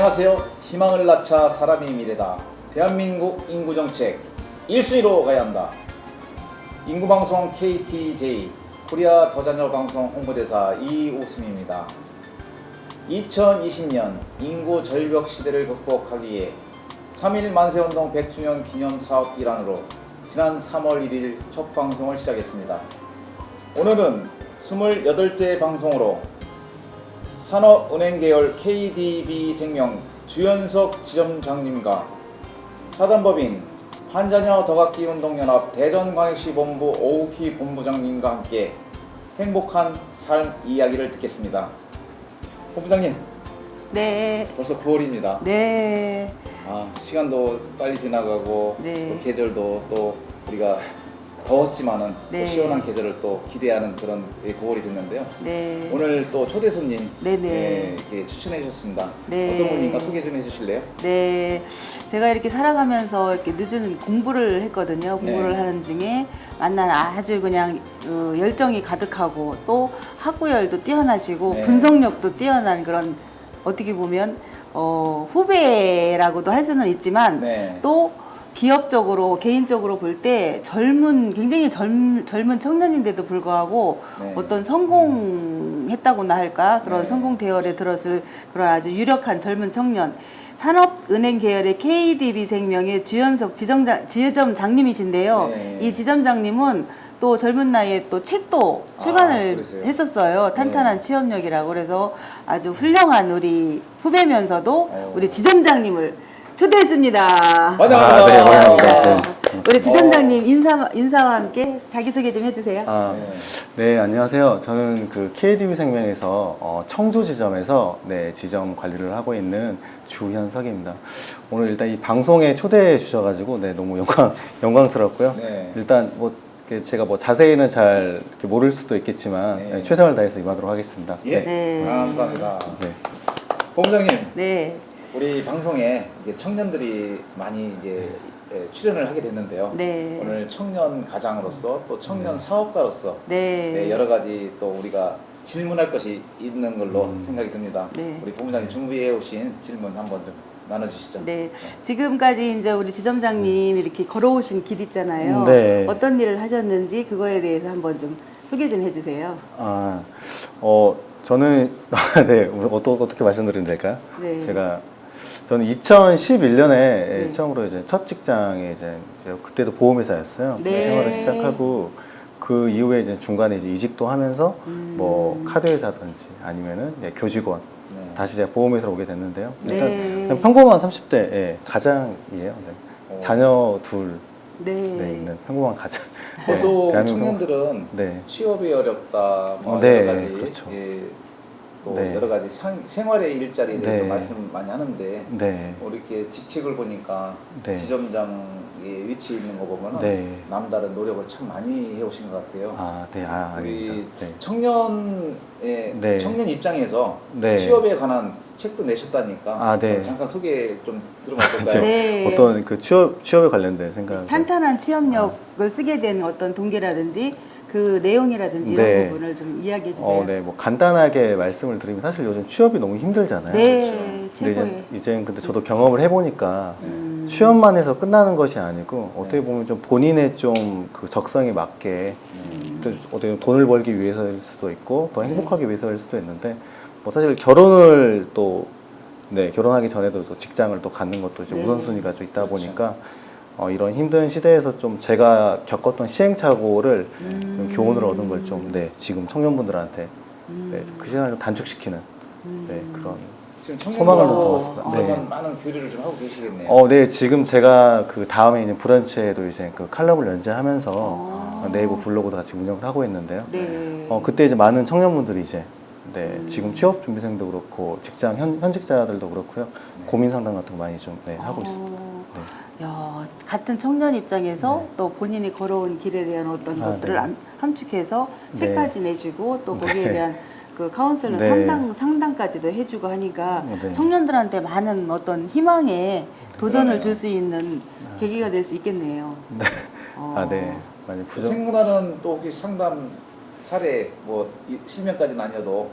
안녕하세요. 희망을 낳자 사람이 미래다. 대한민국 인구정책 1순위로 가야 한다. 인구방송 KTJ 코리아 더자녀 방송 홍보대사 이우승입니다. 2020년 인구 절벽 시대를 극복하기 위해 3.1 만세운동 100주년 기념 사업 일환으로 지난 3월 1일 첫 방송을 시작했습니다. 오늘은 28째 방송으로 산업은행 계열 KDB생명 주연석 지점장님과 사단법인 한자녀 더갖기 운동연합 대전광역시 본부 오우키 본부장님과 함께 행복한 삶 이야기를 듣겠습니다. 본부장님. 네. 벌써 9월입니다. 네. 시간도 빨리 지나가고 네. 또 계절도 또 우리가 더웠지만은 네. 또 시원한 계절을 또 기대하는 그런 9월이 됐는데요. 네. 오늘 또 초대 손님 네네. 이렇게 추천해 주셨습니다. 네. 어떤 분인가 소개 좀 해주실래요? 네. 제가 이렇게 살아가면서 이렇게 늦은 공부를 했거든요. 공부를 네. 하는 중에 만난 아주 그냥 열정이 가득하고 또 학구열도 뛰어나시고 네. 분석력도 뛰어난 그런 어떻게 보면 후배라고도 할 수는 있지만 네. 또 기업적으로 개인적으로 볼 때 굉장히 젊은 청년인데도 불구하고 네. 어떤 성공했다고나 할까 그런 네. 성공 대열에 들었을 그런 아주 유력한 젊은 청년 산업은행 계열의 KDB생명의 주연석 지점장님이신데요. 네. 이 지점장님은 또 젊은 나이에 또 책도 출간을 그러세요? 했었어요. 탄탄한 네. 취업력이라고. 그래서 아주 훌륭한 우리 후배면서도 우리 지점장님을 초대했습니다. 환영합니다. 네, 환영합니다. 네. 우리 지점장님 인사와 함께 자기소개 좀 해주세요. 네, 안녕하세요. 저는 그 KDB생명에서 청주 지점에서 지점 관리를 하고 있는 주현석입니다. 오늘 일단 이 방송에 초대해 주셔가지고 너무 영광스럽고요. 네. 일단 제가 자세히는 잘 이렇게 모를 수도 있겠지만 네. 최선을 다해서 임하도록 하겠습니다. 예. 네. 감사합니다. 네. 본부장님, 네. 우리 방송에 이제 청년들이 많이 이제 출연을 하게 됐는데요. 네. 오늘 청년 가장으로서 또 청년 사업가로서 네. 여러 가지 또 우리가 질문할 것이 있는 걸로 생각이 듭니다. 네. 우리 본부장님 준비해 오신 질문 한번 좀 나눠주시죠. 네. 지금까지 이제 우리 지점장님 이렇게 걸어오신 길 있잖아요. 네. 어떤 일을 하셨는지 그거에 대해서 한번 좀 소개 좀 해주세요. 저는 어떻게 말씀드리면 될까요? 네. 저는 2011년에 네. 처음으로 이제 첫 직장에 그때도 보험회사였어요. 네. 생활을 시작하고 그 이후에 이제 중간에 이직도 하면서 카드회사든지 아니면은 교직원 다시 제가 보험회사로 오게 됐는데요. 일단 그냥 평범한 30대 가장이에요. 네. 자녀 둘 있는 평범한 가장. 보통 대한민국. 청년들은 네. 취업이 어렵다, 뭐 네, 여러 가지 그렇죠. 또 네. 여러 가지 생활의 일자리에 대해서 네. 말씀 많이 하는데 네. 이렇게 직책을 보니까 네. 지점장의 위치에 있는 거 보면 네. 남다른 노력을 참 많이 해오신 것 같아요. 네. 우리 아닙니다. 네. 청년의 네. 청년 입장에서 네. 취업에 관한 책도 내셨다니까 네. 잠깐 소개 좀 들으면 어떨까요? 네. 어떤 그 취업에 관련된 생각. 탄탄한 취업력을 쓰게 된 어떤 동기라든지 그 내용이라든지 네. 이런 부분을 좀 이야기해 주세요. 네, 간단하게 말씀을 드리면 사실 요즘 취업이 너무 힘들잖아요. 네, 근데 최고의. 근데 저도 경험을 해보니까 취업만 해서 끝나는 것이 아니고 어떻게 보면 좀 본인의 좀 그 적성에 맞게 또 어떻게 보면 돈을 벌기 위해서일 수도 있고 더 행복하기 위해서일 수도 있는데 사실 결혼을 결혼하기 전에도 또 직장을 또 갖는 것도 이제 네. 우선순위가 좀 있다 보니까 이런 힘든 시대에서 좀 제가 겪었던 시행착오를 좀 교훈을 얻은 걸 좀 지금 청년분들한테 그 시간을 좀 단축시키는 그런 지금 소망을 청년들하고 넣었습니다. 그동안 많은 교류를 좀 하고 계시겠네요. 네, 지금 제가 그 다음에 이제 브런치에도 이제 그 칼럼을 연재하면서 네이버 블로그도 같이 운영을 하고 있는데요. 네. 그때 이제 많은 청년분들이 이제 지금 취업 준비생도 그렇고 직장 현직자들도 그렇고요. 고민 상담 같은 거 많이 좀 하고 있습니다. 야, 같은 청년 입장에서 또 본인이 걸어온 길에 대한 어떤 것들을 함축해서 책까지 내주고 또 거기에 대한 그 카운슬러 상담까지도 해주고 하니까 청년들한테 많은 어떤 희망의 도전을 줄 수 있는 계기가 될 수 있겠네요. 네. 많이 생각나는 또 혹시 상담 사례 실명까지는 아니어도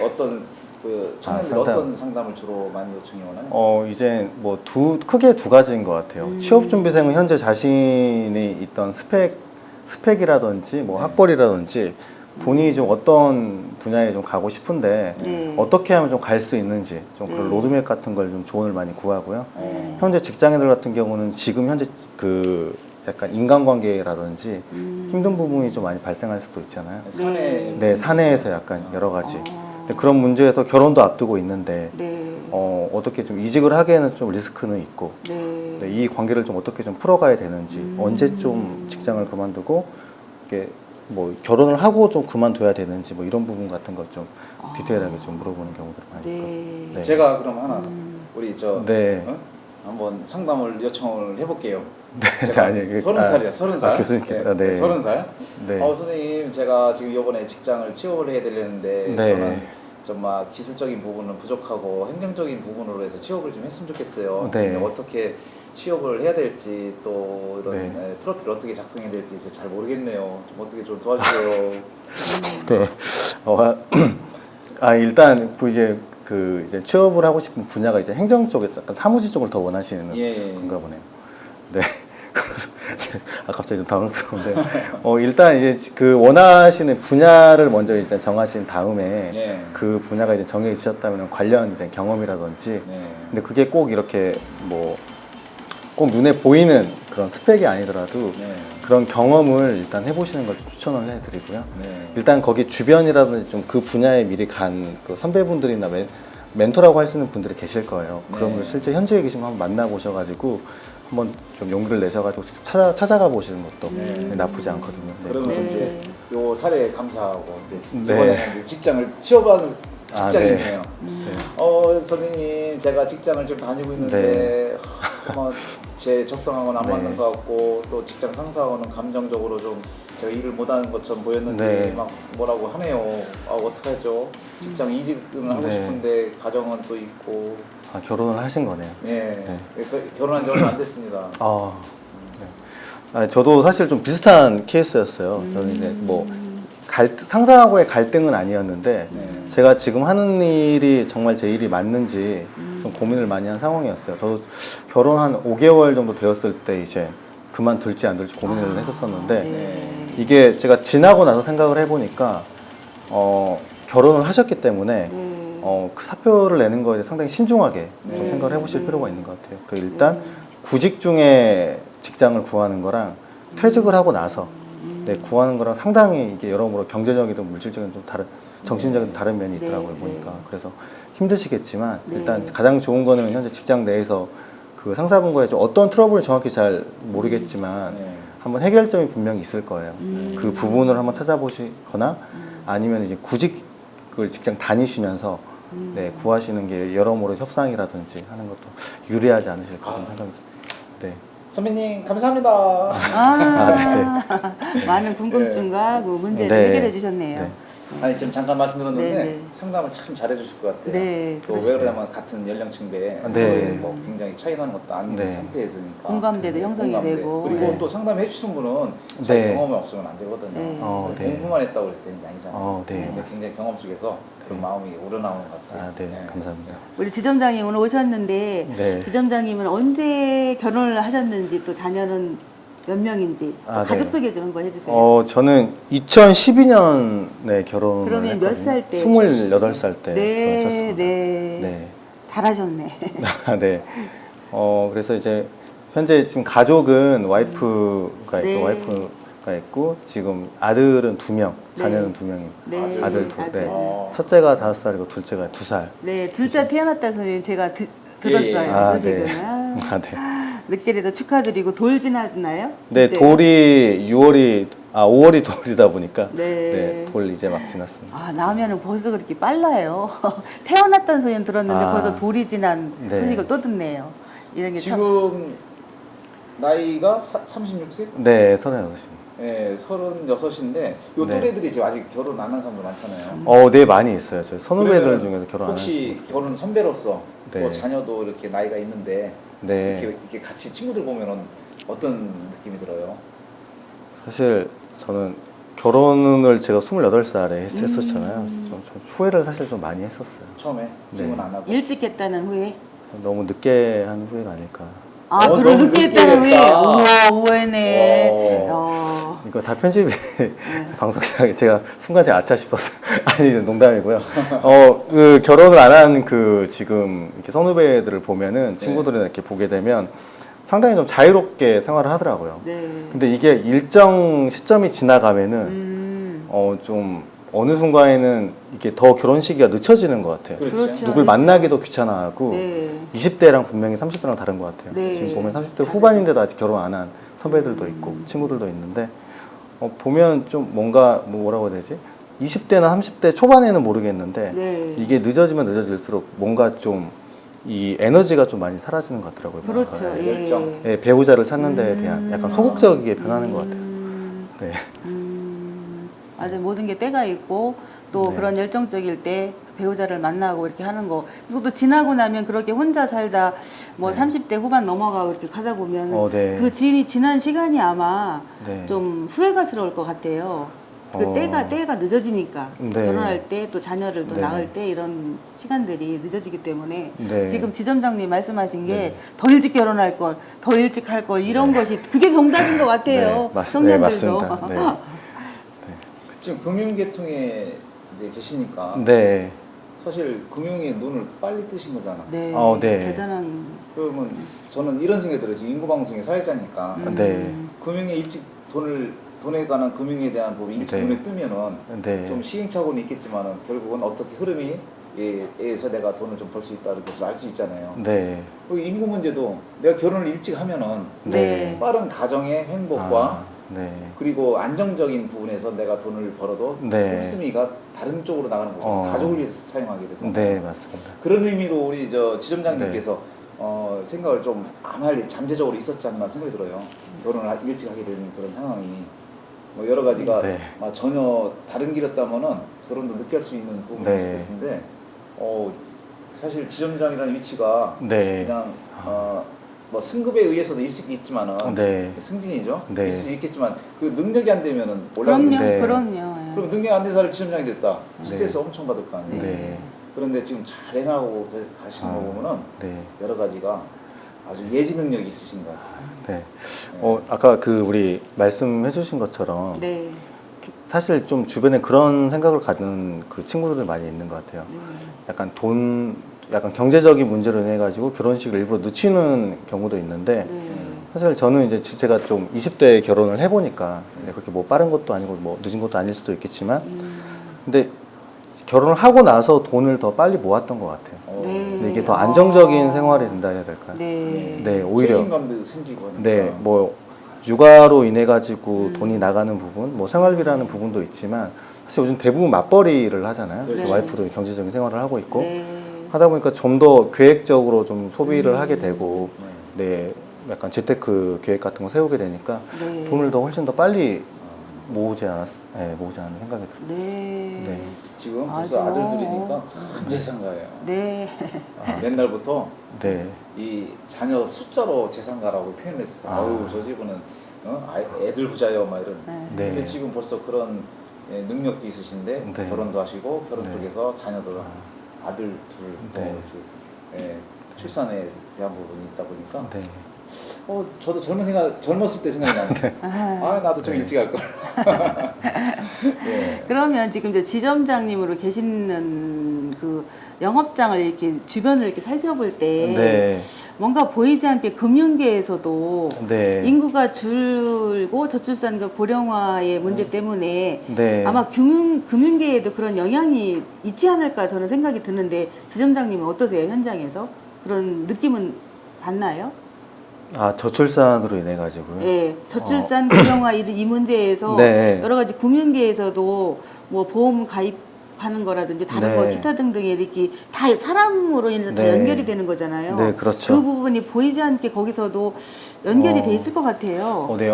어떤 그 청년들이 상담. 어떤 상담을 주로 많이 요청이 오나요? 이제 뭐 크게 두 가지인 것 같아요. 취업준비생은 현재 자신이 있던 스펙이라든지 뭐 네. 학벌이라든지 본인이 좀 어떤 분야에 좀 가고 싶은데 네. 어떻게 하면 좀 갈 수 있는지 좀 그런 네. 로드맵 같은 걸 좀 조언을 많이 구하고요. 현재 직장인들 같은 경우는 지금 현재 그 약간 인간관계라든지 힘든 부분이 좀 많이 발생할 수도 있잖아요. 사내 네, 사내에서 약간 여러 가지. 근데 그런 문제에서 결혼도 앞두고 있는데 네. 어떻게 좀 이직을 하기에는 좀 리스크는 있고 네. 네, 이 관계를 좀 어떻게 좀 풀어가야 되는지 언제 좀 직장을 그만두고 이게 뭐 결혼을 하고 좀 그만둬야 되는지 뭐 이런 부분 같은 것 좀 디테일하게 좀 물어보는 경우들 많이 네. 있거든요. 네. 제가 그럼 하나 우리 네. 한번 상담을 요청을 해볼게요. 네, 제가 아니, 30살이야, 30살. 교수님께서, 네. 30살. 네. 선생님, 제가 지금 이번에 직장을 취업을 해야 되려는데 네. 저는 좀 막 기술적인 부분은 부족하고 행정적인 부분으로 해서 취업을 좀 했으면 좋겠어요. 네. 근데 어떻게 취업을 해야 될지 또 이런 네. 프로필을 어떻게 작성해야 될지 이제 잘 모르겠네요. 좀 어떻게 좀 도와주세요. 네. 일단 이게 그 이제 취업을 하고 싶은 분야가 이제 행정 쪽에서 약간 사무직 쪽을 더 원하시는 예. 건가 보네요. 네. 갑자기 좀 당황스러운데 일단 이제 그 원하시는 분야를 먼저 이제 정하신 다음에 예. 그 분야가 이제 정해지셨다면 관련 이제 경험이라든지 네. 근데 그게 꼭 이렇게 뭐 꼭 눈에 보이는 그런 스펙이 아니더라도 네. 그런 경험을 일단 해보시는 걸 추천을 해드리고요. 네. 일단 거기 주변이라든지 좀 그 분야에 미리 간 그 선배분들이나 멘토라고 할 수 있는 분들이 계실 거예요. 네. 그런 분 실제 현지에 계시면 한번 만나보셔가지고 한번 좀 용기를 내셔가지고 직접 찾아가 보시는 것도 네. 나쁘지 않거든요. 네. 그러면 네. 이제 요 사례 감사하고 이제 네. 이번에는 이제 직장을 취업하는 아, 직장이네요. 네. 선생님 제가 직장을 좀 다니고 있는데 제 적성하고는 안 네. 맞는 것 같고 또 직장 상사하고는 감정적으로 좀 제가 일을 못하는 것처럼 보였는데 네. 막 뭐라고 하네요. 어떡하죠? 직장 이직을 하고 네. 싶은데 가정은 또 있고 결혼을 하신 거네요. 예 네. 결혼한 지 얼마 안 됐습니다. 네. 저도 사실 좀 비슷한 케이스였어요. 저는 이제 뭐 상사하고의 갈등은 아니었는데 네. 제가 지금 하는 일이 정말 제 일이 맞는지 좀 고민을 많이 한 상황이었어요. 저도 결혼 한 5개월 정도 되었을 때 이제 그만둘지 안 둘지 고민을 했었었는데 네. 이게 제가 지나고 나서 생각을 해보니까 결혼을 하셨기 때문에 그 사표를 내는 거에 상당히 신중하게 좀 생각을 해보실 필요가 있는 것 같아요. 그리고 일단 구직 중에 직장을 구하는 거랑 퇴직을 하고 나서 구하는 거랑 상당히 이게 여러모로 경제적이든 물질적인 좀 다른 정신적인 다른 면이 있더라고요. 네, 보니까 네. 그래서 힘드시겠지만 네. 일단 가장 좋은 거는 현재 직장 내에서 그 상사분과의 좀 어떤 트러블을 정확히 잘 모르겠지만 네. 한번 해결점이 분명히 있을 거예요. 그 부분을 한번 찾아보시거나 아니면 이제 구직을 직장 다니시면서 구하시는 게 여러모로 협상이라든지 하는 것도 유리하지 않으실까 좀 생각이 듭니다. 네. 선배님 감사합니다. 많은 궁금증과 그 문제를 네. 해결해 주셨네요. 네. 아니 지금 잠깐 말씀드렸는데 네, 네. 상담을 참 잘해 주실 것 같아요. 네, 또 왜 그러냐면 같은 연령층대 네. 뭐 굉장히 차이 나는 것도 아닌 네. 상태에서니까 공감대도 형성이 공감대. 되고. 그리고 네. 또 상담해 주시는 분은 자기 네. 경험이 없으면 안 되거든요. 네. 그래서 네. 공부만 했다고 그럴 때는 아니잖아요. 네, 근데 맞습니다. 굉장히 경험 속에서 그런 마음이 우러나오는 것 같아요. 네, 감사합니다. 우리 지점장님 오늘 오셨는데 네. 지점장님은 언제 결혼을 하셨는지 또 자녀는 몇 명인지 또 가족 네. 소개 좀 한번 해주세요. 저는 2012년에 결혼을 그러면 몇 했거든요. 살 때? 28살 때 네, 결혼했었습니다. 네. 네. 잘하셨네. 네. 그래서 이제 현재 지금 가족은 와이프가 네. 있고 와이프가 있고 지금 아들은 2명, 자녀는 2명입니다. 네, 아들 둘. 아들. 네. 첫째가 5살이고 둘째가 2살. 네, 둘째 태어났다 소리 제가 들었어요. 네. 소식은. 네. 늦게라도 축하드리고 돌 지났나요? 네, 둘째? 돌이 5월이 돌이다 보니까 네. 돌 이제 막 지났습니다. 아, 나오면은 벌써 그렇게 빨라요. 태어났다는 소리는 들었는데 아. 벌써 돌이 지난 네. 소식을 또 듣네요. 이런 게 참. 지금 나이가 36세? 네, 36입니다. 네, 36인데 요 네. 또래들이 지금 아직 결혼 안 한 사람도 많잖아요. 네, 많이 있어요. 저희 선후배들 그러면 중에서 결혼 안 혹시 하시는 결혼 선배로서 네. 또 자녀도 이렇게 나이가 있는데 네. 이렇게 같이 친구들 보면은 어떤 느낌이 들어요? 사실 저는 결혼을 제가 28살에 했었잖아요. 좀 후회를 사실 좀 많이 했었어요. 처음에 지금은 네. 안 하고. 일찍 했다는 후에. 너무 늦게 한 후회가 아닐까. 아, 어, 그걸 너무 늦게 늦게 했다는 후에. 했다. 우와, 우회네. 오. 이거 다 편집에 방송장에 제가 순간 제가 아차 싶었어요. 아니 농담이고요. 그 결혼을 안 한 그 지금 이렇게 선후배들을 보면은 친구들을 이렇게 보게 되면 상당히 좀 자유롭게 생활을 하더라고요. 네. 근데 이게 일정 시점이 지나가면은 좀 어느 순간에는 이게 더 결혼 시기가 늦춰지는 것 같아요. 그렇죠. 누굴 만나기도 귀찮아하고 네. 20대랑 분명히 30대랑 다른 것 같아요. 네. 지금 보면 30대 후반인데도 아직 결혼 안 한 선배들도 있고 친구들도 있는데 보면 좀 뭔가 뭐라고 해야 되지? 20대나 30대 초반에는 모르겠는데 네. 이게 늦어지면 늦어질수록 뭔가 좀 이 에너지가 좀 많이 사라지는 것 같더라고요. 그렇죠. 뭔가. 예. 열정. 예, 배우자를 찾는 데에 대한 약간 소극적이게 변하는 것 같아요. 네. 맞아, 모든 게 때가 있고 또 네. 그런 열정적일 때 배우자를 만나고 이렇게 하는 거. 그리고 또 지나고 나면 그렇게 혼자 살다 뭐 30대 후반 넘어가고 이렇게 가다 보면 네. 그 지난 시간이 아마 네. 좀 후회가스러울 것 같아요. 그 때가 늦어지니까 네. 결혼할 때 또 자녀를 또 네. 낳을 때 이런 시간들이 늦어지기 때문에 네. 지금 지점장님 말씀하신 게 네. 더 일찍 결혼할 걸, 더 일찍 할 걸 이런 것이 그게 정답인 것 같아요. 네, 청년들도. 맞습니다. 네. 지금 금융계통에 이제 계시니까 네. 사실 금융의 눈을 빨리 뜨신 거잖아. 네, 네. 대단한. 그러면 저는 이런 생각이 들어요. 지금 인구방송의 사회자니까 네. 금융에 일찍 돈에 관한 금융에 대한 부분이 일찍 네. 눈에 뜨면은 네. 좀 시행착오는 있겠지만은 결국은 어떻게 흐름이 에서 내가 돈을 좀 벌 수 있다는 것을 알 수 있잖아요. 네. 그 인구 문제도 내가 결혼을 일찍 하면은 네. 빠른 가정의 행복과 네. 그리고 안정적인 부분에서 내가 돈을 벌어도 네. 씀씀이가 다른 쪽으로 나가는 거죠. 가족을 위해서 사용하게 되죠. 네, 맞습니다. 그런 의미로 우리 저 지점장님께서 생각을 좀 아말리 잠재적으로 있었지 않나 생각이 들어요. 결혼을 일찍 하게 되는 그런 상황이 뭐 여러 가지가 네. 전혀 다른 길이었다면은 결혼도 늦게 할 수 있는 부분이 네. 있을 텐데 사실 지점장이라는 위치가 네. 그냥 뭐 승급에 의해서도 있을 수 있지만은 네. 승진이죠. 네. 있을 수 있겠지만 그 능력이 안 되면은 그럼요, 올라가게 네. 그럼요. 예. 그럼 능력 안 된 사람이 지점장이 됐다. 네. 스트레스 엄청 받을 거 아니에요. 네. 그런데 지금 잘 해나가고 가시는 거 보면은 네. 여러 가지가 아주 예지 능력이 있으신 것 같아요. 네. 아까 그 우리 말씀해 주신 것처럼 네. 사실 좀 주변에 그런 생각을 갖는 그 친구들이 많이 있는 것 같아요. 약간 경제적인 문제로 인해 가지고 결혼식을 일부러 늦추는 경우도 있는데 사실 저는 이제 제가 좀 20대에 결혼을 해보니까 그렇게 뭐 빠른 것도 아니고 뭐 늦은 것도 아닐 수도 있겠지만 근데 결혼을 하고 나서 돈을 더 빨리 모았던 것 같아요. 근데 이게 더 안정적인 생활이 된다 해야 될까요? 네. 네, 오히려 책임감도 생기고 하니까. 네, 뭐 육아로 인해 가지고 돈이 나가는 부분, 뭐 생활비라는 부분도 있지만 사실 요즘 대부분 맞벌이를 하잖아요. 그렇죠. 제 와이프도 경제적인 생활을 하고 있고 네. 하다 보니까 좀 더 계획적으로 좀 소비를 하게 되고 네, 약간 재테크 계획 같은 거 세우게 되니까 네. 돈을 더 훨씬 더 빨리 모으지 않는 생각이 들어요. 네. 네. 지금 벌써 아주. 아들들이니까 큰 재산가예요. 네. 옛날부터 네. 이 자녀 숫자로 재산가라고 표현을 했어요. 아우 저 집은 애들 부자요 막 이런. 네. 근데 지금 벌써 그런 능력도 있으신데 네. 결혼도 하시고 결혼 네. 속에서 자녀도 아들 둘 또 네. 이렇게 출산에 대한 부분이 있다 보니까 네. 저도 젊었을 때 생각이 나는데 나도 좀 일찍 할 걸. 네. 그러면 지금 이제 지점장님으로 계시는 그 영업장을 이렇게 주변을 이렇게 살펴볼 때 네. 뭔가 보이지 않게 금융계에서도 네. 인구가 줄고 저출산과 고령화의 문제 때문에 네. 아마 금융계에도 그런 영향이 있지 않을까 저는 생각이 드는데 지점장님은 어떠세요? 현장에서 그런 느낌은 받나요? 저출산으로 인해 가지고요. 네, 저출산 고령화 이 문제에서 네. 여러 가지 금융계에서도 뭐 보험 가입하는 거라든지 다른 거 네. 기타 등등의 이렇게 다 사람으로 인해서 다 네. 연결이 되는 거잖아요. 네, 그렇죠. 그 부분이 보이지 않게 거기서도 연결이 돼 있을 것 같아요. 네,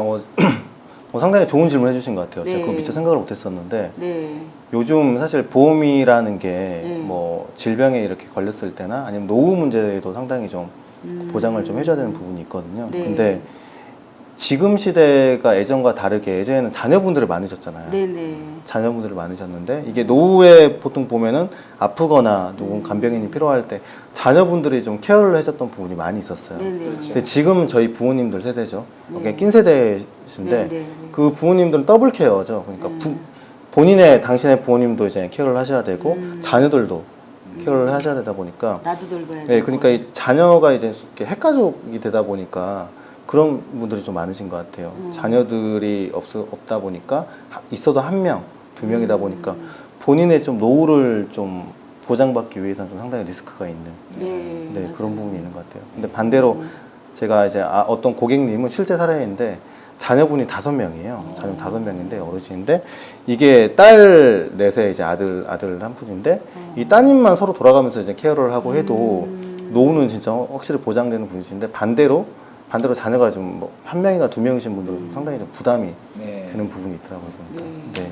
상당히 좋은 질문 해주신 것 같아요. 제가 네. 그거 미처 생각을 못했었는데 네. 요즘 사실 보험이라는 게 네. 뭐 질병에 이렇게 걸렸을 때나 아니면 노후 문제에도 상당히 좀 보장을 좀 해줘야 되는 부분이 있거든요. 네. 근데 지금 시대가 예전과 다르게 예전에는 자녀분들이 많으셨잖아요. 네네. 자녀분들이 많으셨는데 이게 노후에 보통 보면은 아프거나 누군 간병인이 필요할 때 자녀분들이 좀 케어를 해줬던 부분이 많이 있었어요. 네네. 근데 지금은 저희 부모님들 세대죠. 네. 그게 낀 세대신데 네네. 그 부모님들은 더블 케어죠. 그러니까 본인의 당신의 부모님도 이제 케어를 하셔야 되고 자녀들도 케어를 하셔야 되다 보니까 나도 돌봐야 돼. 네, 그러니까 이 자녀가 이제 이렇게 핵가족이 되다 보니까 그런 분들이 좀 많으신 것 같아요. 자녀들이 없다 보니까 있어도 한 명, 두 명이다 보니까 본인의 좀 노후를 좀 보장받기 위해서는 좀 상당히 리스크가 있는 네, 맞아요. 그런 부분이 있는 것 같아요. 근데 반대로 제가 이제 어떤 고객님은 실제 사례인데 자녀분이 5명이에요. 자녀 5명인데 어르신인데 이게 딸 넷에 이제 아들 한 분인데 이 따님만 서로 돌아가면서 이제 케어를 하고 해도 노후는 진짜 확실히 보장되는 분이신데 반대로 자녀가 좀 뭐 한 명이나 2명이신 분들은 좀 상당히 좀 부담이 네. 되는 부분이 있더라고요. 보니까. 네.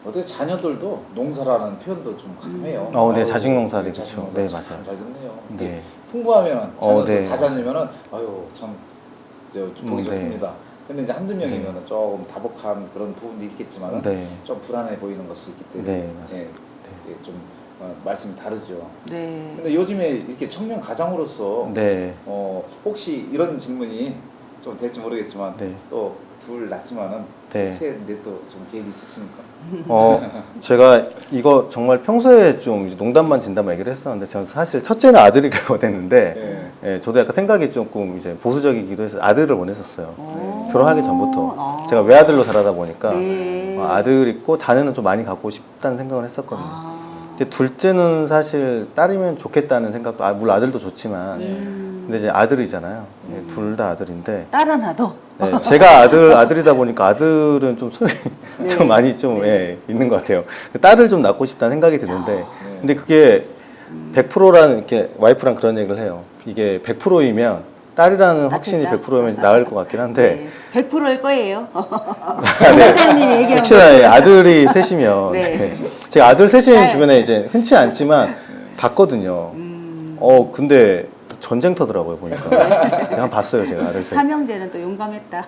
어떻게 자녀들도 농사라는 표현도 좀 가끔 해요. 네, 아유, 자식 농사리 자식 그렇죠. 농사 네, 참 맞아요. 잘 됐네요. 네. 풍부하면 자녀수 네, 다 맞아요. 자녀면은 아유 참 보기 네. 좋습니다. 근데 이제 한두 명이면 조금 다복한 그런 부분도 있겠지만 네. 좀 불안해 보이는 것이 있기 때문에 네, 맞습니다. 이게 좀 말씀이 다르죠. 네. 근데 요즘에 이렇게 청년 가장으로서 네. 혹시 이런 질문이 좀 될지 모르겠지만 네. 또 둘 낳지만은 네. 셋인데 또 좀 계획이 있으십니까? 제가 이거 정말 평소에 좀 이제 농담만 진담만 얘기를 했었는데 저는 사실 첫째는 아들이 원했는데 예, 저도 약간 생각이 조금 이제 보수적이기도 해서 아들을 원했었어요. 결혼하기 전부터 제가 외아들로 자라다 보니까 네. 아들 있고 자녀는 좀 많이 갖고 싶다는 생각을 했었거든요. 근데 둘째는 사실 딸이면 좋겠다는 생각도 물론 아들도 좋지만 근데 이제 아들이잖아요. 둘 다 아들인데 딸 하나도. 네, 제가 아들이다 보니까 아들은 좀 소위 좀 많이 좀 예, 있는 것 같아요. 딸을 좀 낳고 싶다는 생각이 드는데, 근데 그게 100%라는 이렇게 와이프랑 그런 얘기를 해요. 이게 100%이면 딸이라는 확신이 100%면 나을 것 같긴 한데, 네. 100%일 거예요. 네. 원장님이 얘기한 혹시나 예, 아들이 셋이면 네. 네. 제가 아들 셋인 네. 주변에 이제 흔치 않지만 봤거든요. 근데 전쟁터더라고요 보니까. 제가 한번 봤어요 제가 아들 셋. 삼형제는 또 용감했다.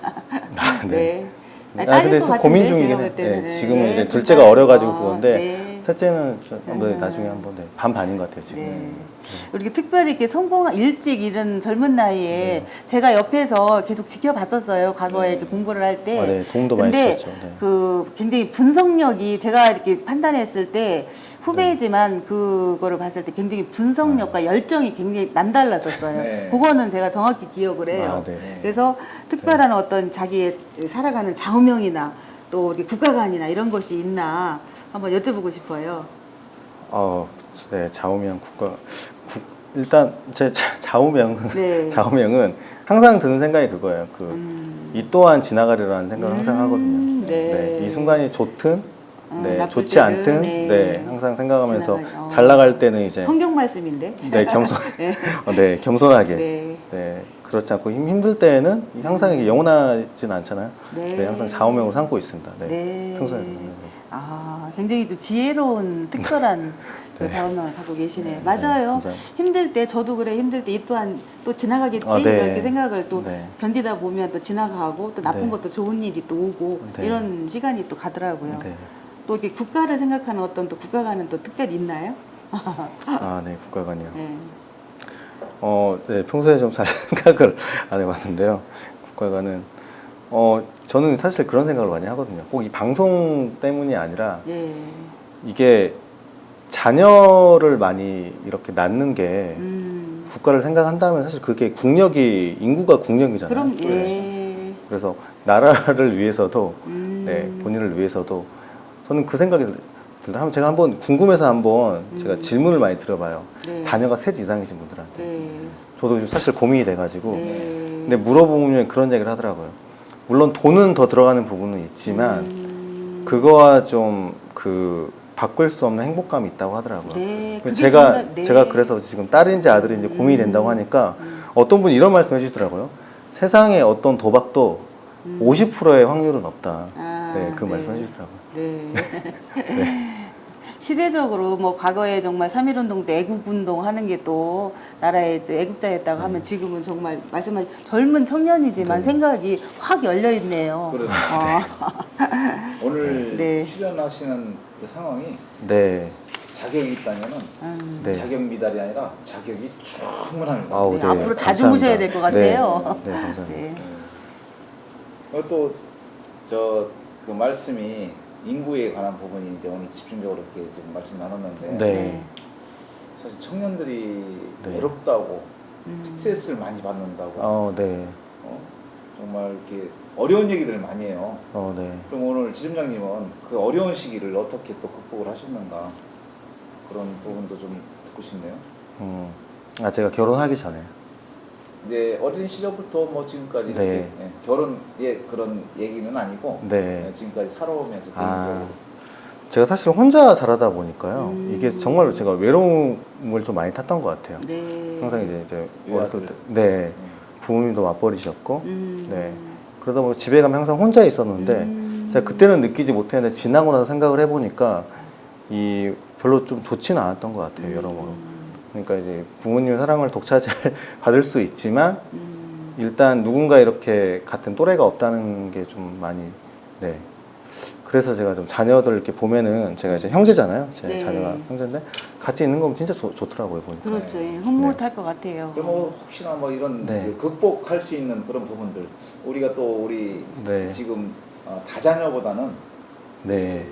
네. 네. 근데 고민 중이긴 해요. 네, 지금은 이제 둘째가 어려가지고 그건데 네. 셋째는 좀 한번 나중에 한번 반반인 것 같아요 지금. 네. 이렇게 특별히 이렇게 일찍 이른 젊은 나이에 제가 옆에서 계속 지켜봤었어요. 과거에 이렇게 공부를 할 때. 네, 도움도 많이 근데 주셨죠. 네. 그 굉장히 분석력이 제가 이렇게 판단했을 때 후배지만 그거를 봤을 때 굉장히 분석력과 열정이 굉장히 남달랐었어요. 네. 그거는 제가 정확히 기억을 해요. 네. 그래서 특별한 어떤 자기의 살아가는 좌우명이나 또 이렇게 국가관이나 이런 것이 있나 한번 여쭤보고 싶어요. 네, 좌우명 일단 제 좌우명은 네. 좌우명은 항상 드는 생각이 그거예요. 이 또한 지나가리라는 생각을 항상 하거든요. 네. 이 순간이 좋든 네, 나쁠 좋지 때는, 않든 네. 네, 항상 생각하면서 지나가요. 잘 나갈 때는 이제 성경 말씀인데. 네, 네. 겸손하게. 네. 네, 그렇지 않고 힘들 때는 항상 이게 영원하진 않잖아요. 네. 네, 항상 좌우명으로 삼고 있습니다. 네, 네. 평소에. 굉장히 좀 지혜로운 특별한 그 자원을 갖고 계시네. 맞아요. 감사합니다. 힘들 때 저도 그래. 힘들 때 이 또한 또 지나가겠지 네. 이렇게 생각을 또 네. 견디다 보면 또 지나가고 또 나쁜 네. 것도 좋은 일이 또 오고 네. 이런 시간이 또 가더라고요. 네. 또 이렇게 국가를 생각하는 어떤 또 국가관은 또 특별히 있나요? 네, 국가관이요. 네. 네, 평소에 좀 잘 생각을 안 해봤는데요. 국가관은 저는 사실 그런 생각을 많이 하거든요. 꼭 이 방송 때문이 아니라 네. 이게 자녀를 많이 이렇게 낳는 게 국가를 생각한다면 사실 그게 인구가 국력이잖아요. 그럼 예. 그래서 나라를 위해서도 네, 음. 본인을 위해서도 저는 그 생각이 들더라고요. 제가 한번 궁금해서 한번 제가 질문을 많이 들어봐요. 네. 자녀가 셋 이상이신 분들한테. 네. 저도 좀 사실 고민이 돼가지고 네. 근데 물어보면 그런 얘기를 하더라고요. 물론 돈은 더 들어가는 부분은 있지만 그거와 좀 바꿀 수 없는 행복감이 있다고 하더라고요. 네, 그게 제가 정말, 네. 제가 그래서 지금 딸인지 아들인지 고민이 된다고 하니까 어떤 분이 이런 말씀 해주시더라고요. 세상에 어떤 도박도 50%의 확률은 없다. 네, 그 말씀 해주시더라고요. 네. 네. 시대적으로 뭐 과거에 정말 3.1운동 때 애국운동 하는 게 또 나라의 이제 애국자였다고 하면 지금은 정말 말씀하신 젊은 청년이지만 생각이 확 열려 있네요. 그러네. 오늘 네. 출연하시는 그 상황이 네. 자격이 있다면은 네. 자격 미달이 아니라 자격이 충분합니다. 아우, 네, 앞으로 자주 감사합니다. 모셔야 될 것 같아요. 네, 네, 감사합니다. 네. 또저 그 말씀이 인구에 관한 부분이 이제 오늘 집중적으로 이렇게 좀 말씀 나눴는데 네. 사실 청년들이 네. 외롭다고 스트레스를 많이 받는다고 네. 정말 이렇게 어려운 얘기들을 많이 해요. 네. 그럼 오늘 지점장님은 그 어려운 시기를 어떻게 또 극복을 하셨는가 그런 부분도 좀 듣고 싶네요. 제가 결혼하기 전에. 이제 어린 시절부터 뭐 지금까지 이렇게 네. 결혼의 그런 얘기는 아니고 네. 지금까지 살아오면서 개인적으로 제가 사실 혼자 자라다 보니까요. 이게 정말로 제가 외로움을 좀 많이 탔던 것 같아요. 네. 항상 이제 외아들. 어렸을 때, 네, 부모님도 맞벌이셨고, 네, 그러다 보니 집에 가면 항상 혼자 있었는데, 제가 그때는 느끼지 못했는데 지나고 나서 생각을 해보니까 이 별로 좀 좋지는 않았던 것 같아요, 여러모로. 그러니까 이제 부모님의 사랑을 독차지 받을 수 있지만 일단 누군가 이렇게 같은 또래가 없다는 게 좀 많이, 네. 그래서 제가 좀 자녀들 이렇게 보면은 제가 이제 형제잖아요. 제 네. 자녀가 형제인데 같이 있는 건 진짜 좋더라고요, 보니까. 그렇죠. 흐뭇할 것 같아요. 그럼 뭐 혹시나 뭐 이런 네. 그 극복할 수 있는 그런 부분들 우리가 또 우리 네. 지금 다자녀보다는 네.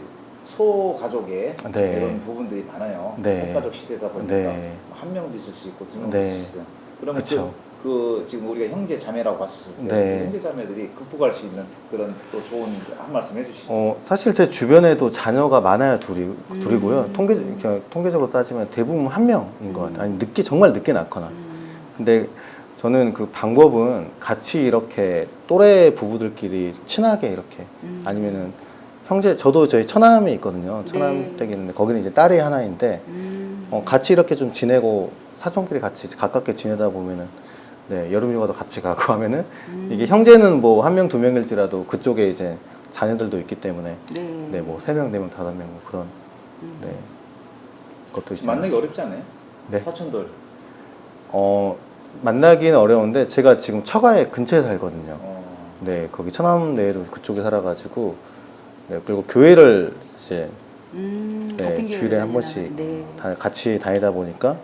소가족의 네. 이런 부분들이 많아요. 네. 핵가족 시대다 보니까 네. 한 명도 있을 수 있고 두 명도 네. 있을 수 있어요. 그러면 그쵸. 그 지금 우리가 형제 자매라고 봤었을 때 네. 그 형제 자매들이 극복할 수 있는 그런 또 좋은 한 말씀 해주시죠. 사실 제 주변에도 자녀가 많아요, 둘이고요. 통계적으로 따지면 대부분 한 명인 것 같아요. 아니, 정말 늦게 낳거나. 근데 저는 그 방법은 같이 이렇게 또래 부부들끼리 친하게 이렇게 아니면은 저도 저희 처남이 있거든요. 처남댁이 있는데 거기는 이제 딸이 하나인데 같이 이렇게 좀 지내고 사촌끼리 같이 가깝게 지내다 보면은 네, 여름휴가도 같이 가고 하면은 이게 형제는 뭐 한 명, 두 명일지라도 그쪽에 이제 자녀들도 있기 때문에 네, 뭐 3명, 4명, 5명 뭐 그런 네, 것도 지금 있잖아요. 만나기 어렵지 않아요? 네. 사촌들. 만나기는 어려운데 제가 지금 처가에 근처에 살거든요. 어, 네, 거기 처남 내로 그쪽에 살아가지고 네, 그리고 교회를 이제 네, 같은 주일에 한 번씩 네. 같이 다니다 보니까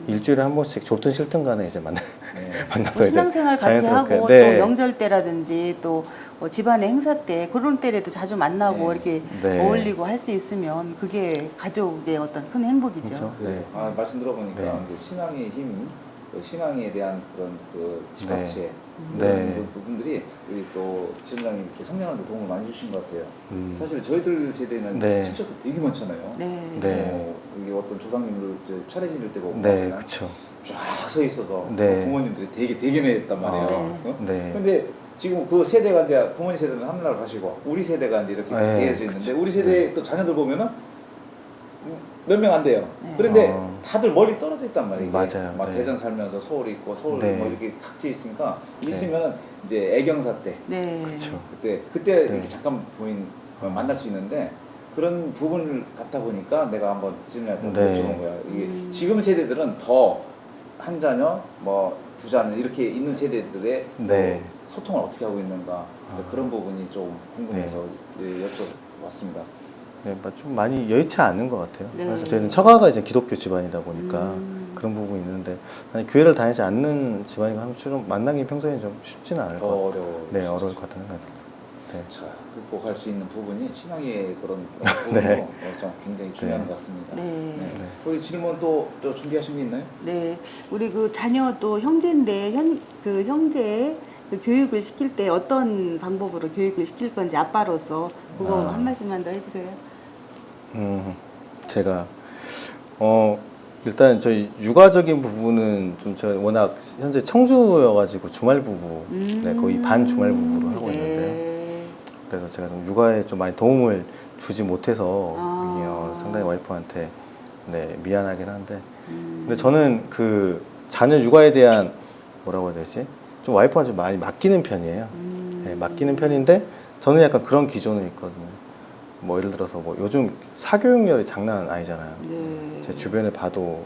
일주일에 한 번씩 좋든 싫든 간에 이제 네. 만나서 뭐 이제 신앙생활 같이 자연스럽게, 하고 네. 또 명절 때라든지 또 집안의 행사 때 그런 때라도 자주 만나고 네. 이렇게 네. 어울리고 할 수 있으면 그게 가족의 어떤 큰 행복이죠. 그렇죠. 네. 말씀 들어보니까 네. 이제 신앙의 힘, 그 신앙에 대한 그런 그 집합체 네. 그런 네. 부분들이 우리 또 지점장님 이렇게 성장하는데 도움을 많이 주신 것 같아요. 음. 사실 저희들 세대는 네. 친척도 되게 많잖아요. 네. 네. 이게 어떤 조상님들 차례 지낼 때 보면 네, 그렇죠. 쫙 서 있어서 네. 부모님들이 되게 대견했단 말이에요. 네. 어? 네. 근데 지금 그 세대가 이제 부모님 세대는 하늘나라 가시고 우리 세대가 이제 이렇게 네, 되어져 있는데 그쵸. 우리 세대 또 자녀들 보면은 몇 명 안 돼요. 네. 그런데 다들 멀리 떨어져 있단 말이에요. 이게. 맞아요. 막 네. 대전 살면서 서울 있고 서울 네. 뭐 이렇게 각지에 있으니까 네. 있으면은 이제 애경사 때 네. 그렇죠. 그때 네. 이렇게 잠깐 만날 수 있는데 그런 부분을 갖다 보니까 내가 한번 지금한테 네. 여쭤본 거야. 이게 지금 세대들은 더 한 자녀, 뭐 두 자녀 이렇게 있는 세대들의 네. 소통을 어떻게 하고 있는가 그래서 그런 부분이 좀 궁금해서 네. 여쭤봤습니다. 네, 좀 많이 여의치 않은 것 같아요. 네. 그래서 저희는 처가가 이제 기독교 집안이다 보니까 그런 부분이 있는데 아니, 교회를 다니지 않는 집안이면 좀 만나기 평소에 좀 쉽지는 않을 더 것 같아요. 어려워. 네, 어려울 것 같다는 생각이 듭니다. 네. 자, 극복할 수 있는 부분이 신앙의 그런 네. 부분으로 좀 굉장히 중요한 네. 것 같습니다. 네. 네. 우리 질문 또 준비하신 게 있나요? 네, 우리 그 자녀 또 형제인데 그 형제 그 교육을 시킬 때 어떤 방법으로 교육을 시킬 건지 아빠로서 그거 한 말씀만 더 해주세요. 제가 일단 저희 육아적인 부분은 좀 제가 워낙 현재 청주여가지고 주말 부부, 네, 거의 반 주말 부부로 하고 있는데요. 네. 그래서 제가 좀 육아에 좀 많이 도움을 주지 못해서 아. 상당히 와이프한테 네, 미안하긴 한데 근데 저는 그 자녀 육아에 대한 뭐라고 해야 되지? 좀 와이프한테 좀 많이 맡기는 편이에요. 네, 맡기는 편인데 저는 약간 그런 기조는 있거든요. 뭐 예를 들어서 뭐 요즘 사교육열이 장난 아니잖아요. 네. 제 주변에 봐도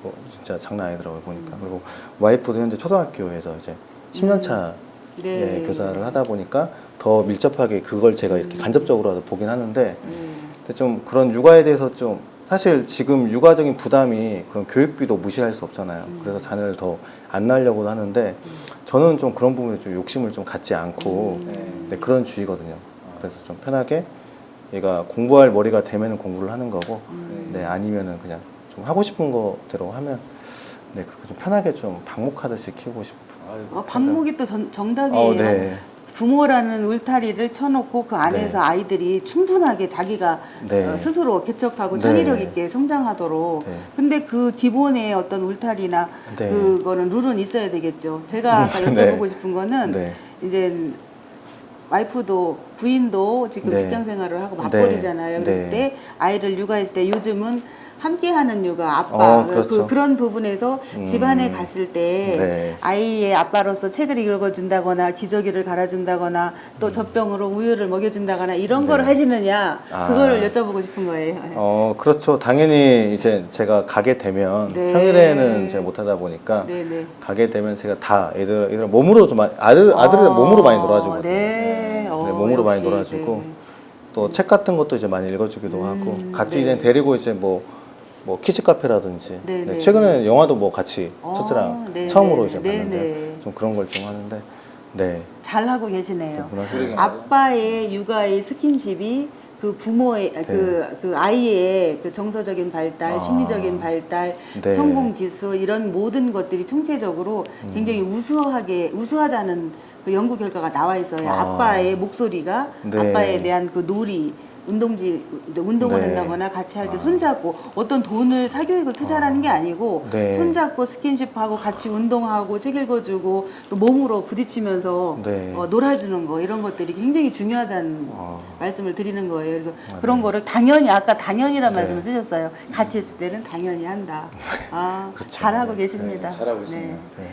뭐 진짜 장난 아니더라고요 보니까. 그리고 와이프도 현재 초등학교에서 이제 10년 차 네. 교사를 하다 보니까 더 밀접하게 그걸 제가 이렇게 간접적으로라도 보긴 하는데, 근데 좀 그런 육아에 대해서 좀 사실 지금 육아적인 부담이 그런 교육비도 무시할 수 없잖아요. 그래서 자녀를 더 안 낳으려고 하는데 저는 좀 그런 부분에 좀 욕심을 좀 갖지 않고 네, 그런 주의거든요. 그래서 좀 편하게 얘가 공부할 머리가 되면 공부를 하는 거고, 네, 아니면은 그냥 좀 하고 싶은 거대로 하면, 네, 그렇게 좀 편하게 좀 방목하듯이 키우고 싶어요. 아이고, 방목이 또 정답이에요. 네. 부모라는 울타리를 쳐놓고 그 안에서 네. 아이들이 충분하게 자기가 네. 스스로 개척하고 네. 창의력 있게 성장하도록. 네. 근데 그 기본의 어떤 울타리나 네. 그거는 룰은 있어야 되겠죠. 제가 아까 네. 여쭤보고 싶은 거는 네. 이제 와이프도 부인도 지금 네. 직장 생활을 하고 맞벌이잖아요. 네. 그랬을 네. 때 아이를 육아했을 때 요즘은 함께하는 육아 아빠 그렇죠. 그런 부분에서 집안에 갔을 때 네. 아이의 아빠로서 책을 읽어준다거나 기저귀를 갈아준다거나 또 젖병으로 우유를 먹여준다거나 이런 네. 거를 하시느냐 아. 그거를 여쭤보고 싶은 거예요. 그렇죠. 당연히 이제 제가 가게 되면 네. 평일에는 제가 못 하다 보니까 네네. 가게 되면 제가 다 애들 몸으로 좀 아들이 몸으로 많이 놀아주거든요. 네. 네, 몸으로 많이 역시, 놀아주고 네. 또 책 같은 것도 이제 많이 읽어주기도 하고 같이 네. 이제 데리고 이제 뭐 키즈 카페라든지 네, 네. 최근에 영화도 뭐 같이 첫째랑 네, 처음으로 네. 이제 네, 봤는데 네. 좀 그런 걸 좀 하는데 네. 잘 하고 계시네요. 그러게. 아빠의 육아의 스킨십이 그 부모의 그 아이의 그 정서적인 발달, 심리적인 발달, 네. 성공 지수 이런 모든 것들이 총체적으로 굉장히 우수하다는 그 연구 결과가 나와 있어요. 아빠의 목소리가 네. 아빠에 대한 그 놀이 운동을 네. 한다거나 같이 할 때 손잡고 어떤 돈을 사교육을 투자하는 게 아니고 네. 손잡고 스킨십하고 같이 운동하고 책 읽어주고 또 몸으로 부딪히면서 네. 놀아주는 거 이런 것들이 굉장히 중요하다는 말씀을 드리는 거예요. 그래서 네. 그런 거를 당연히 아까 당연히란 네. 말씀을 쓰셨어요. 같이 있을 때는 당연히 한다. 그렇죠. 잘하고 계십니다. 잘하고 계시네요. 네.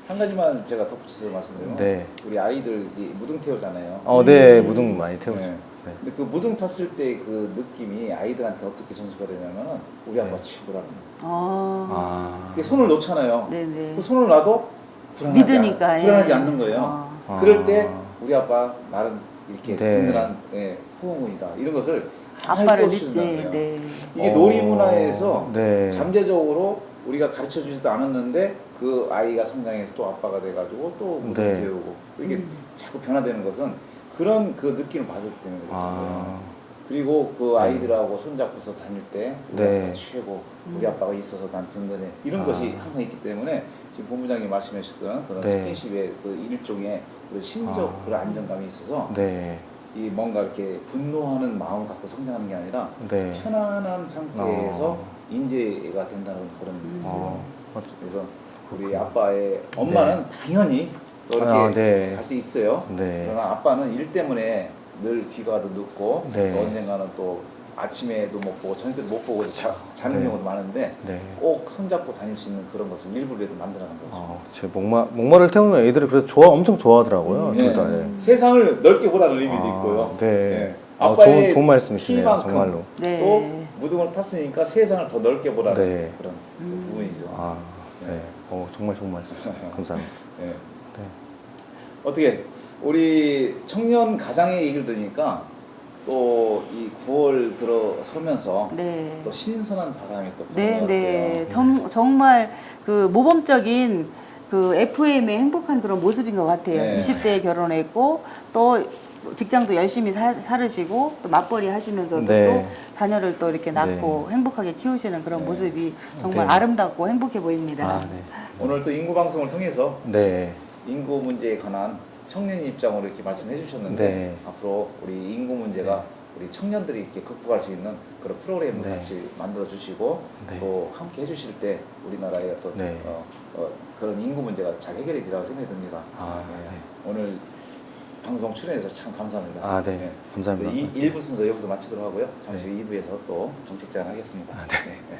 한 가지만 제가 덧붙여서 말씀드리면 네. 우리 아이들이 무등 태우잖아요. 네, 무등 많이 태우죠. 네. 네. 근데 그 무등 탔을 때 그 느낌이 아이들한테 어떻게 전수가 되냐면은 우리 아빠 네. 최고라는 거예요. 아. 이게 손을 놓잖아요. 네네. 그 손을 놔도 믿으니까, 불안하지 예. 않는 거예요. 아. 그럴 때 우리 아빠 나름 이렇게 네. 든든한 후원이다 이런 것을 아빠를 키워주신다는 믿지. 거예요. 네. 이게 놀이 문화에서 네. 잠재적으로 우리가 가르쳐 주지도 않았는데 그 아이가 성장해서 또 아빠가 돼가지고 또 무등 네. 태우고 이게 자꾸 변화되는 것은 그런 그 느낌을 받았기 때문에 그렇거든요. 그리고 그 아이들하고 손잡고서 다닐 때 우리 네. 아빠가 최고, 우리 아빠가 있어서 난 든든해 이런 것이 항상 있기 때문에 지금 본부장님 말씀하셨던 그런 네. 스킨십의 그 일종의 그 심리적 그런 안정감이 있어서 네. 이 뭔가 이렇게 분노하는 마음을 갖고 성장하는 게 아니라 네. 편안한 상태에서 인재가 된다는 그런 어. 그래서 우리 아빠의 엄마는 당연히 또 이렇게 네. 갈 수 있어요. 네. 그러나 아빠는 일 때문에 늘 귀가도 늦고 네. 또 언젠가는 또 아침에도 못 보고 저녁 때도 못 보고 자는 네. 경우도 많은데 네. 꼭 손잡고 다닐 수 있는 그런 것을 일부러라도 만들어가는 거죠. 제 목마를 태우면 애들이 그래서 엄청 좋아하더라고요. 둘 다. 네. 세상을 넓게 보라는 의미도 있고요. 네. 아빠의 좋은 말씀이시네요. 키만큼 정말로. 네. 또 무등을 탔으니까 세상을 더 넓게 보라는 네. 그런 부분이죠. 네. 정말 좋은 말씀이시네요. 감사합니다. 네. 네. 어떻게 우리 청년 가장의 얘기를 들으니까 또 이 9월 들어서면서 네. 또 신선한 바람이 또 네, 부는 네. 것 같아요. 정말 그 모범적인 그 FM의 행복한 그런 모습인 것 같아요. 네. 20대에 결혼했고 또 직장도 열심히 살으시고 또 맞벌이 하시면서도 네. 또 자녀를 또 이렇게 낳고 행복하게 키우시는 그런 네. 모습이 정말 네. 아름답고 행복해 보입니다. 네. 오늘 또 인구 방송을 통해서 네. 인구 문제에 관한 청년 입장으로 이렇게 말씀해 주셨는데 네. 앞으로 우리 인구 문제가 우리 청년들이 이렇게 극복할 수 있는 그런 프로그램을 네. 같이 만들어 주시고 네. 또 함께 해주실 때 우리나라의 어떤 네. 그런 인구 문제가 잘 해결이 되리라고 생각이 듭니다. 네. 오늘 방송 출연해서 참 감사합니다. 네. 감사합니다. 이 1부 순서 여기서 마치도록 하고요. 잠시 후 네. 2부에서 또 정책 제안 하겠습니다. 네. 네.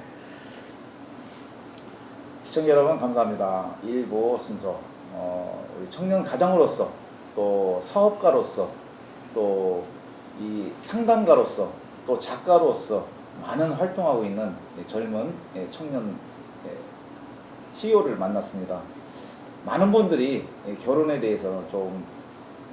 시청자 여러분 감사합니다. 1부 순서 우리 청년 가장으로서 또 사업가로서 또 이 상담가로서 또 작가로서 많은 활동하고 있는 젊은 청년 CEO를 만났습니다. 많은 분들이 결혼에 대해서 좀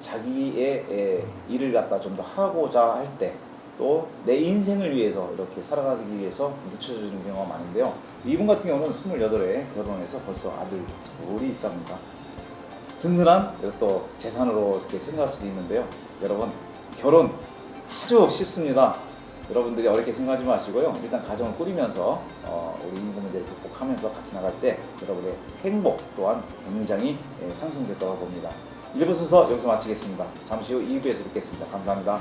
자기의 일을 갖다 좀 더 하고자 할 때 또 내 인생을 위해서 이렇게 살아가기 위해서 늦춰지는 경우가 많은데요. 이분 같은 경우는 28에 결혼해서 벌써 아들 둘이 있답니다. 든든한 또 재산으로 이렇게 생각할 수도 있는데요. 여러분, 결혼 아주 쉽습니다. 여러분들이 어렵게 생각하지 마시고요. 일단 가정을 꾸리면서 우리 인구 문제를 극복하면서 같이 나갈 때 여러분의 행복 또한 굉장히 상승될 거라고 봅니다. 1부 순서 여기서 마치겠습니다. 잠시 후 2부에서 뵙겠습니다. 감사합니다.